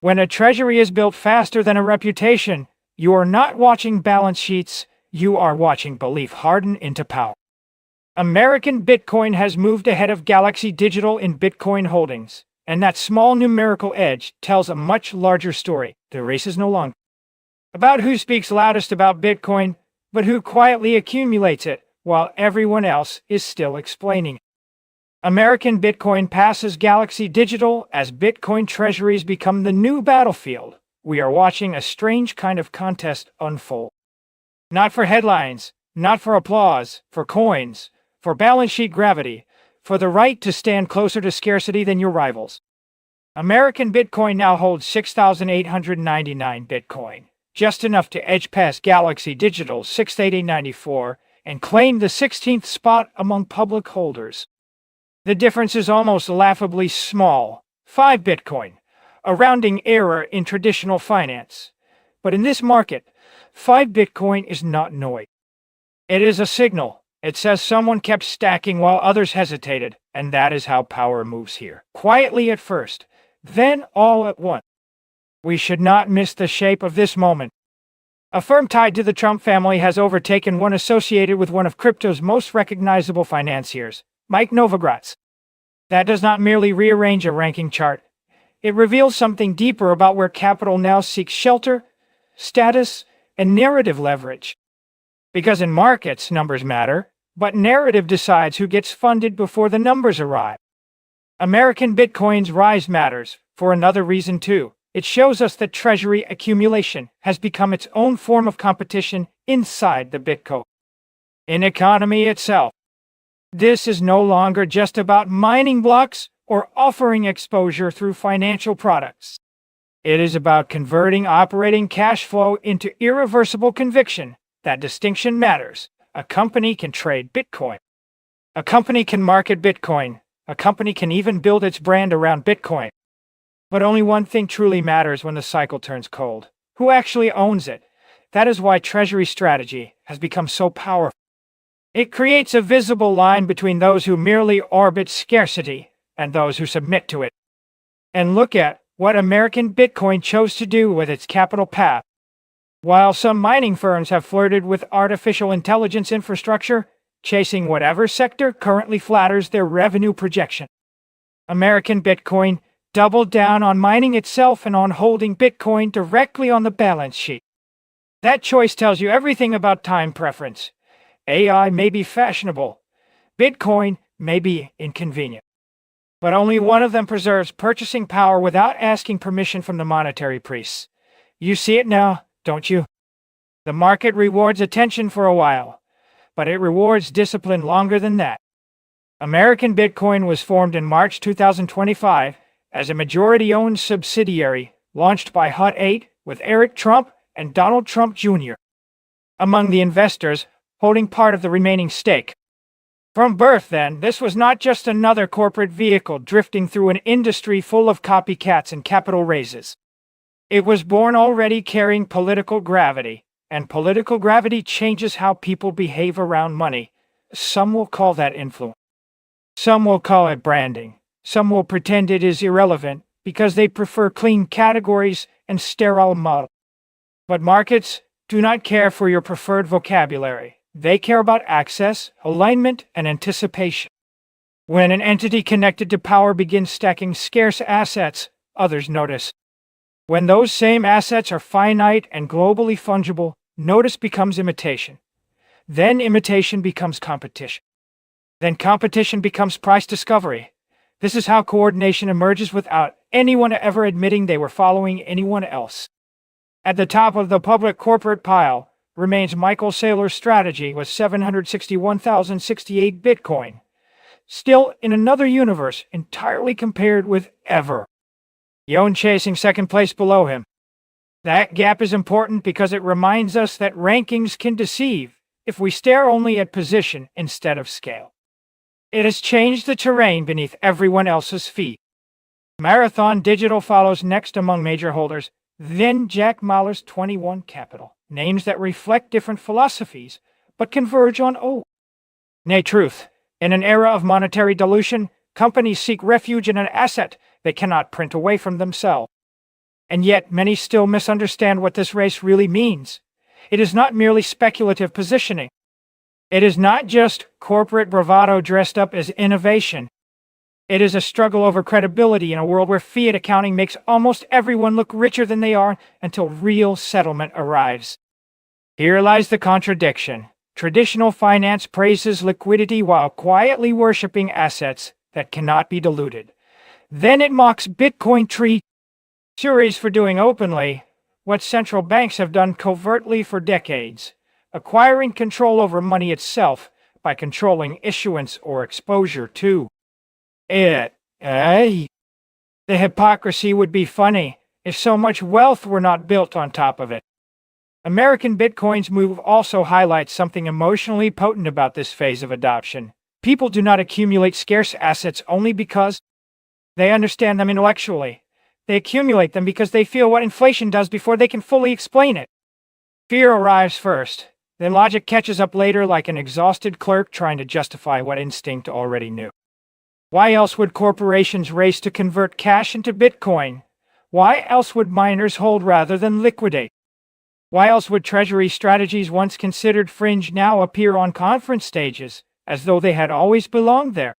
When a treasury is built faster than a reputation, you are not watching balance sheets, you are watching belief harden into power. American Bitcoin has moved ahead of Galaxy Digital in Bitcoin holdings, and that small numerical edge tells a much larger story. The race is no longer about who speaks loudest about Bitcoin, but who quietly accumulates it while everyone else is still explaining it. American Bitcoin passes Galaxy Digital as Bitcoin treasuries become the new battlefield. We are watching a strange kind of contest unfold. Not for headlines, not for applause, for coins, for balance sheet gravity, for the right to stand closer to scarcity than your rivals. American Bitcoin now holds 6,899 Bitcoin, just enough to edge past Galaxy Digital's 6,894 and claim the 16th spot among public holders. The difference is almost laughably small, 5 Bitcoin, a rounding error in traditional finance. But in this market, 5 Bitcoin is not noise. It is a signal. It says someone kept stacking while others hesitated, and that is how power moves here. Quietly at first, then all at once. We should not miss the shape of this moment. A firm tied to the Trump family has overtaken one associated with one of crypto's most recognizable financiers, Mike Novogratz. That does not merely rearrange a ranking chart. It reveals something deeper about where capital now seeks shelter, status, and narrative leverage. Because in markets, numbers matter, but narrative decides who gets funded before the numbers arrive. American Bitcoin's rise matters for another reason too. It shows us that treasury accumulation has become its own form of competition inside the Bitcoin economy itself. This is no longer just about mining blocks or offering exposure through financial products. It is about converting operating cash flow into irreversible conviction. That distinction matters. A company can trade Bitcoin. A company can market Bitcoin. A company can even build its brand around Bitcoin. But only one thing truly matters when the cycle turns cold. Who actually owns it? That is why treasury strategy has become so powerful. It creates a visible line between those who merely orbit scarcity and those who submit to it. And look at what American Bitcoin chose to do with its capital path. While some mining firms have flirted with artificial intelligence infrastructure, chasing whatever sector currently flatters their revenue projection, American Bitcoin doubled down on mining itself and on holding Bitcoin directly on the balance sheet. That choice tells you everything about time preference. AI may be fashionable. Bitcoin may be inconvenient. But only one of them preserves purchasing power without asking permission from the monetary priests. You see it now, don't you? The market rewards attention for a while, but it rewards discipline longer than that. American Bitcoin was formed in March 2025 as a majority-owned subsidiary launched by Hut 8 with Eric Trump and Donald Trump Jr. among the investors holding part of the remaining stake. From birth, then, this was not just another corporate vehicle drifting through an industry full of copycats and capital raises. It was born already carrying political gravity, and political gravity changes how people behave around money. Some will call that influence. Some will call it branding. Some will pretend it is irrelevant because they prefer clean categories and sterile models. But markets do not care for your preferred vocabulary. They care about access, alignment, and anticipation. When an entity connected to power begins stacking scarce assets, others notice. When those same assets are finite and globally fungible, notice becomes imitation. Then imitation becomes competition. Then competition becomes price discovery. This is how coordination emerges without anyone ever admitting they were following anyone else. At the top of the public corporate pile remains Michael Saylor's strategy with 761,068 Bitcoin, still in another universe entirely compared with ever. Yon chasing second place below him. That gap is important because it reminds us that rankings can deceive if we stare only at position instead of scale. It has changed the terrain beneath everyone else's feet. Marathon Digital follows next among major holders, then Jack Mallers 21 Capital. Names that reflect different philosophies, but converge on O. Nay, truth. In an era of monetary dilution, companies seek refuge in an asset they cannot print away from themselves. And yet many still misunderstand what this race really means. It is not merely speculative positioning. It is not just corporate bravado dressed up as innovation. It is a struggle over credibility in a world where fiat accounting makes almost everyone look richer than they are until real settlement arrives. Here lies the contradiction. Traditional finance praises liquidity while quietly worshipping assets that cannot be diluted. Then it mocks Bitcoin treasuries for doing openly what central banks have done covertly for decades, acquiring control over money itself by controlling issuance or exposure to it. The hypocrisy would be funny if so much wealth were not built on top of it. American Bitcoin's move also highlights something emotionally potent about this phase of adoption. People do not accumulate scarce assets only because they understand them intellectually. They accumulate them because they feel what inflation does before they can fully explain it. Fear arrives first, then logic catches up later like an exhausted clerk trying to justify what instinct already knew. Why else would corporations race to convert cash into Bitcoin? Why else would miners hold rather than liquidate? Why else would treasury strategies once considered fringe now appear on conference stages, as though they had always belonged there?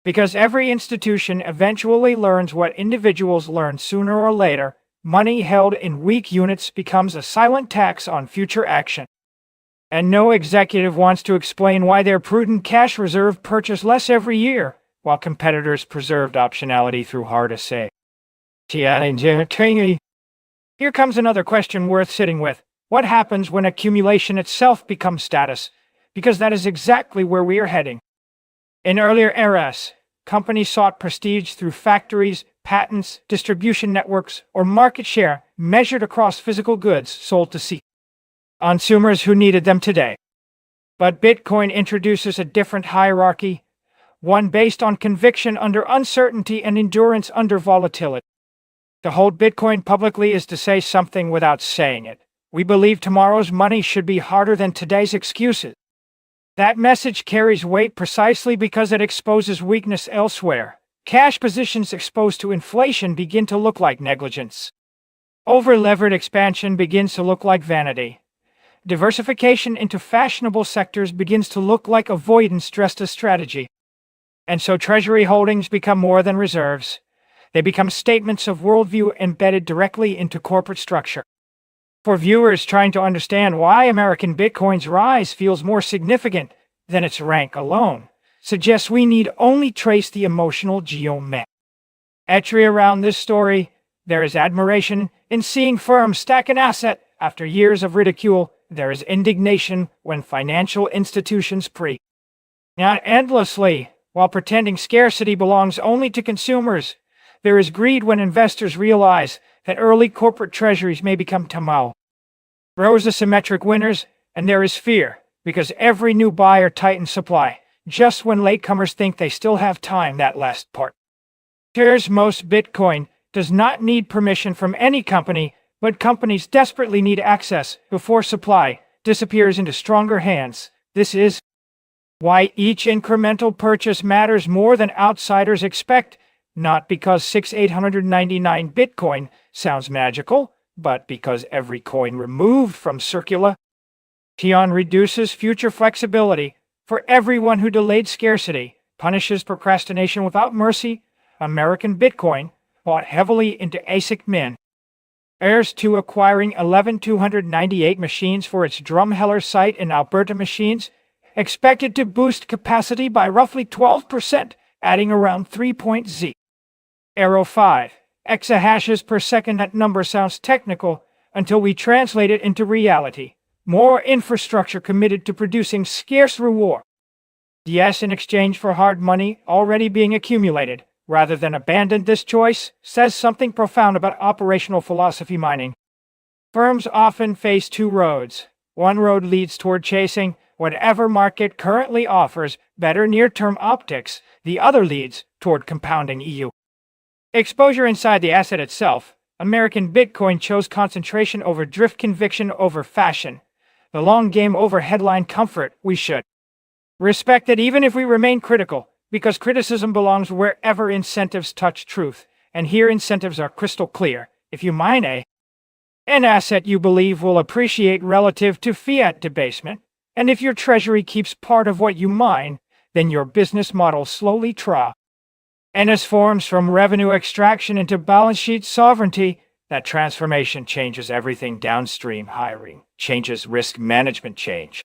Because every institution eventually learns what individuals learn sooner or later. Money held in weak units becomes a silent tax on future action. And no executive wants to explain why their prudent cash reserve purchase less every year, while competitors preserved optionality through hard assay. Here comes another question worth sitting with. What happens when accumulation itself becomes status? Because that is exactly where we are heading. In earlier eras, companies sought prestige through factories, patents, distribution networks, or market share measured across physical goods sold to consumers who needed them today. But Bitcoin introduces a different hierarchy, one based on conviction under uncertainty and endurance under volatility. To hold Bitcoin publicly is to say something without saying it. We believe tomorrow's money should be harder than today's excuses. That message carries weight precisely because it exposes weakness elsewhere. Cash positions exposed to inflation begin to look like negligence. Over-levered expansion begins to look like vanity. Diversification into fashionable sectors begins to look like avoidance dressed as strategy. And so treasury holdings become more than reserves. They become statements of worldview embedded directly into corporate structure. For viewers trying to understand why American Bitcoin's rise feels more significant than its rank alone, suggests we need only trace the emotional geometry around this story. There is admiration in seeing firms stack an asset after years of ridicule. There is indignation when financial institutions not endlessly, while pretending scarcity belongs only to consumers. There is greed when investors realize that early corporate treasuries may become rosa-symmetric winners, and there is fear, because every new buyer tightens supply, just when latecomers think they still have time. That last part. Here's most Bitcoin does not need permission from any company, but companies desperately need access before supply disappears into stronger hands. This is why each incremental purchase matters more than outsiders expect. Not because 6,899 Bitcoin sounds magical, but because every coin removed from circulation reduces future flexibility. For everyone who delayed scarcity, punishes procrastination without mercy. American Bitcoin bought heavily into ASIC min. Heirs to acquiring 11,298 machines for its Drumheller site in Alberta machines, expected to boost capacity by roughly 12%, adding around 3.0. 5 exahashes per second. That number sounds technical until we translate it into reality. More infrastructure committed to producing scarce reward. Yes, in exchange for hard money already being accumulated, rather than abandon this choice, says something profound about operational philosophy mining. Firms often face two roads. One road leads toward chasing whatever market currently offers better near-term optics. The other leads toward compounding exposure inside the asset itself. American Bitcoin chose concentration over drift, conviction over fashion, the long game over headline comfort. We should respect it even if we remain critical, because criticism belongs wherever incentives touch truth, and here incentives are crystal clear. If you mine an asset you believe will appreciate relative to fiat debasement, and if your treasury keeps part of what you mine, then your business model slowly transforms from revenue extraction into balance sheet sovereignty. That transformation changes everything downstream. Hiring changes, risk management change,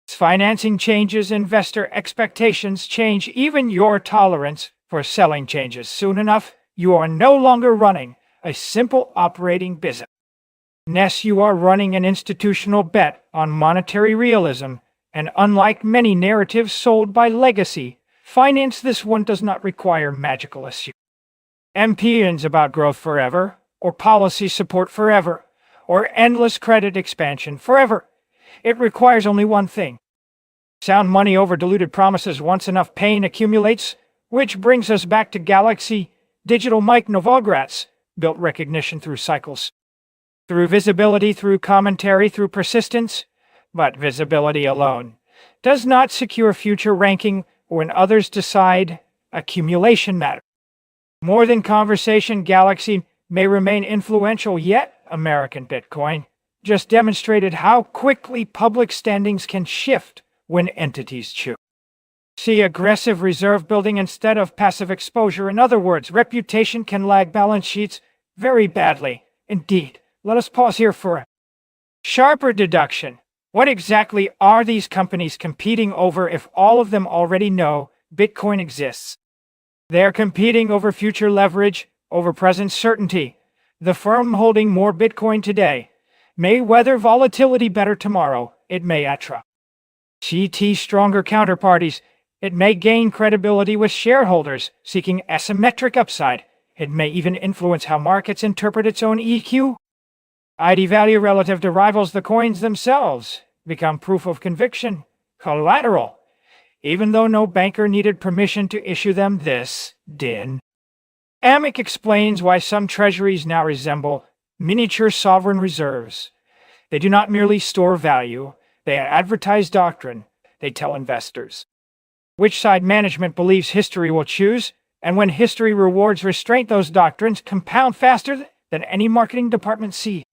financing changes, investor expectations change, even your tolerance for selling changes. Soon enough, you are no longer running a simple operating business. You are running an institutional bet on monetary realism, and unlike many narratives sold by legacy finance, this one does not require magical assumptions about growth forever, or policy support forever, or endless credit expansion forever. It requires only one thing: sound money over diluted promises. Once enough pain accumulates, which brings us back to Galaxy Digital. Mike Novogratz built recognition through cycles, through visibility, through commentary, through persistence. But visibility alone does not secure future ranking when others decide. Accumulation matters more than conversation. Galaxy may remain influential, yet American Bitcoin just demonstrated how quickly public standings can shift when entities choose aggressive reserve building instead of passive exposure. In other words, reputation can lag balance sheets very badly indeed. Let us pause here for a sharper deduction. What exactly are these companies competing over if all of them already know Bitcoin exists? They are competing over future leverage, over present certainty. The firm holding more Bitcoin today may weather volatility better tomorrow. It may attract stronger counterparties. It may gain credibility with shareholders seeking asymmetric upside. It may even influence how markets interpret its own EQ. ID value relative to rivals. The coins themselves become proof of conviction, collateral, even though no banker needed permission to issue them. This dynamic explains why some treasuries now resemble miniature sovereign reserves. They do not merely store value, they advertise doctrine. They tell investors which side management believes history will choose, and when history rewards restraint, those doctrines compound faster than any marketing department sees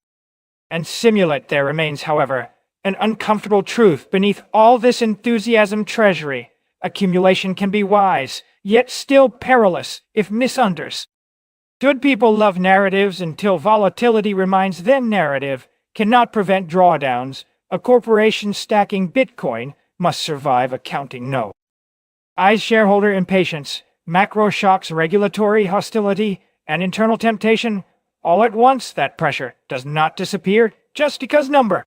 and simulate. There remains, however, an uncomfortable truth beneath all this enthusiasm. Treasury accumulation can be wise, yet still perilous if misunderstood. People love narratives until volatility reminds them narrative cannot prevent drawdowns. A corporation stacking Bitcoin must survive accounting no. Shareholder impatience, macro shocks, regulatory hostility, and internal temptation all at once. That pressure does not disappear just because number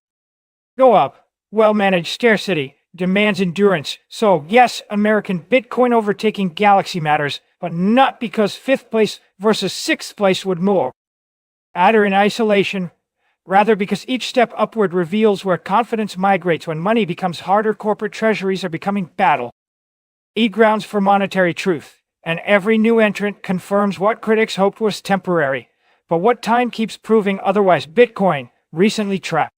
go up. Well-managed scarcity demands endurance. So yes, American Bitcoin overtaking Galaxy matters, but not because 5th place versus 6th place would more matter in isolation. Rather because each step upward reveals where confidence migrates. When money becomes harder, corporate treasuries are becoming grounds for monetary truth, and every new entrant confirms what critics hoped was temporary, but what time keeps proving otherwise. Bitcoin recently trapped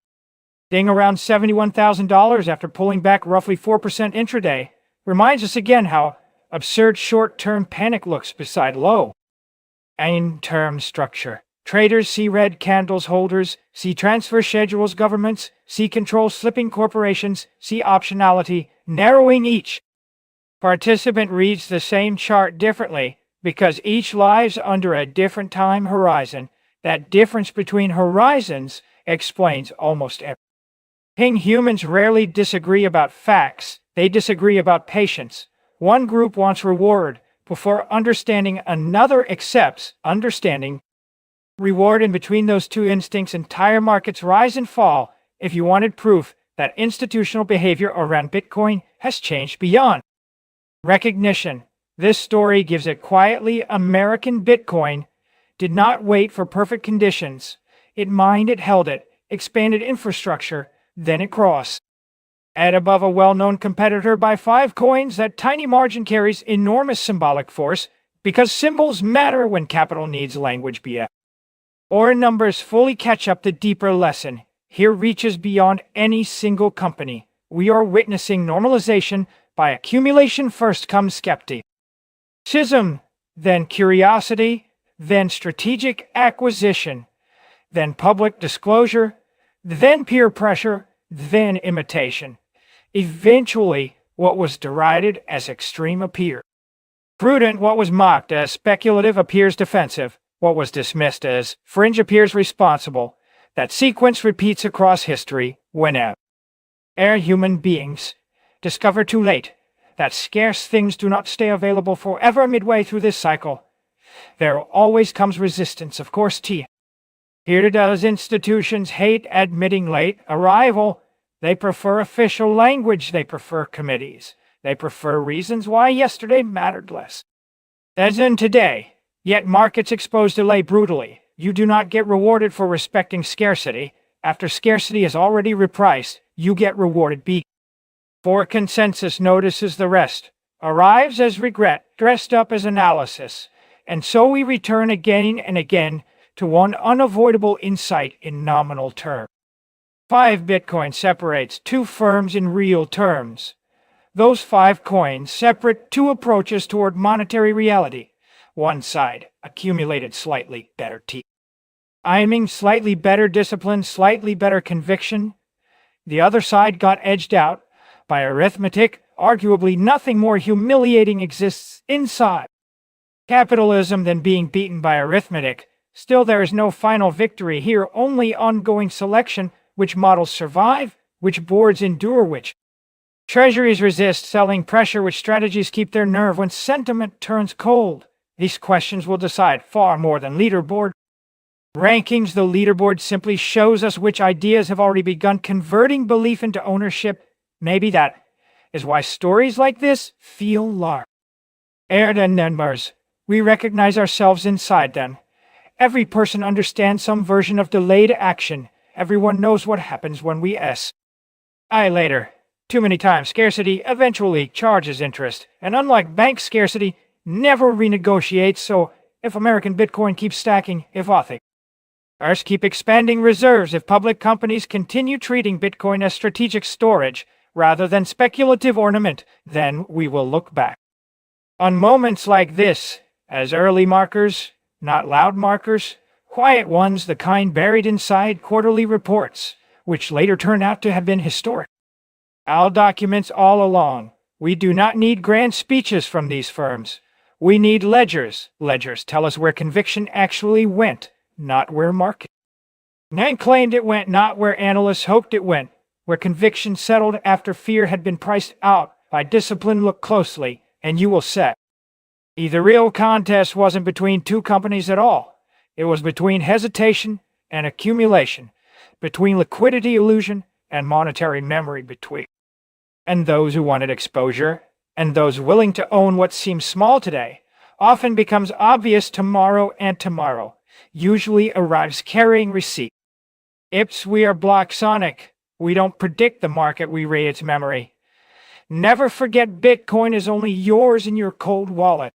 around $71,000 after pulling back roughly 4% intraday reminds us again how absurd short-term panic looks beside low-term structure. Traders see red candles, holders see transfer schedules, governments see control slipping, corporations see optionality narrowing. Each participant reads the same chart differently because each lies under a different time horizon. That difference between horizons explains almost everything. Humans rarely disagree about facts, they disagree about patience. One group wants reward before understanding, another accepts understanding reward. In between those two instincts, entire markets rise and fall. If you wanted proof that institutional behavior around Bitcoin has changed beyond recognition, this story gives it quietly. American Bitcoin did not wait for perfect conditions. It mined, it held it, expanded infrastructure, then it crossed at above a well-known competitor by 5 coins. That tiny margin carries enormous symbolic force because symbols matter when capital needs language or numbers fully catch up. The deeper lesson here reaches beyond any single company. We are witnessing normalization by accumulation. First comes skepticism, then curiosity, then strategic acquisition, then public disclosure, then peer pressure, then imitation. Eventually, what was derided as extreme appears prudent, what was mocked as speculative appears defensive, what was dismissed as fringe appears responsible. That sequence repeats across history whenever human beings discover too late that scarce things do not stay available forever. Midway through this cycle, there always comes resistance, of course. Here does institutions hate admitting late arrival. They prefer official language. They prefer committees. They prefer reasons why yesterday mattered less as in today. Yet markets expose delay brutally. You do not get rewarded for respecting scarcity. After scarcity is already repriced, you get rewarded before consensus notices the rest, arrives as regret, dressed up as analysis. And so we return again and again to one unavoidable insight in nominal terms. 5 Bitcoin separates two firms in real terms. Those 5 coins separate two approaches toward monetary reality. One side accumulated slightly better timing, slightly better discipline, slightly better conviction. The other side got edged out by arithmetic. Arguably nothing more humiliating exists inside capitalism than being beaten by arithmetic. Still, there is no final victory here, only ongoing selection. Which models survive? Which boards endure? Which treasuries resist selling pressure? Which strategies keep their nerve when sentiment turns cold? These questions will decide far more than leaderboard rankings. The leaderboard simply shows us which ideas have already begun converting belief into ownership. Maybe that is why stories like this feel large. And numbers. We recognize ourselves inside them. Every person understands some version of delayed action. Everyone knows what happens when we later. Too many times scarcity eventually charges interest, and unlike bank scarcity, never renegotiates. So if American Bitcoin keeps stacking, if others keep expanding reserves, if public companies continue treating Bitcoin as strategic storage rather than speculative ornament, then we will look back on moments like this as early markers, not loud markers, quiet ones, the kind buried inside quarterly reports, which later turned out to have been historic documents all along. We do not need grand speeches from these firms. We need ledgers. Ledgers tell us where conviction actually went, not where market claimed it went, not where analysts hoped it went, where conviction settled after fear had been priced out by discipline. Look closely, and you will see. The real contest wasn't between two companies at all. It was between hesitation and accumulation, between liquidity illusion and monetary memory, between and those who wanted exposure and those willing to own what seems small today often becomes obvious tomorrow, and tomorrow usually arrives carrying receipt. We are block sonic. We don't predict the market, we read its memory. Never forget, Bitcoin is only yours in your cold wallet.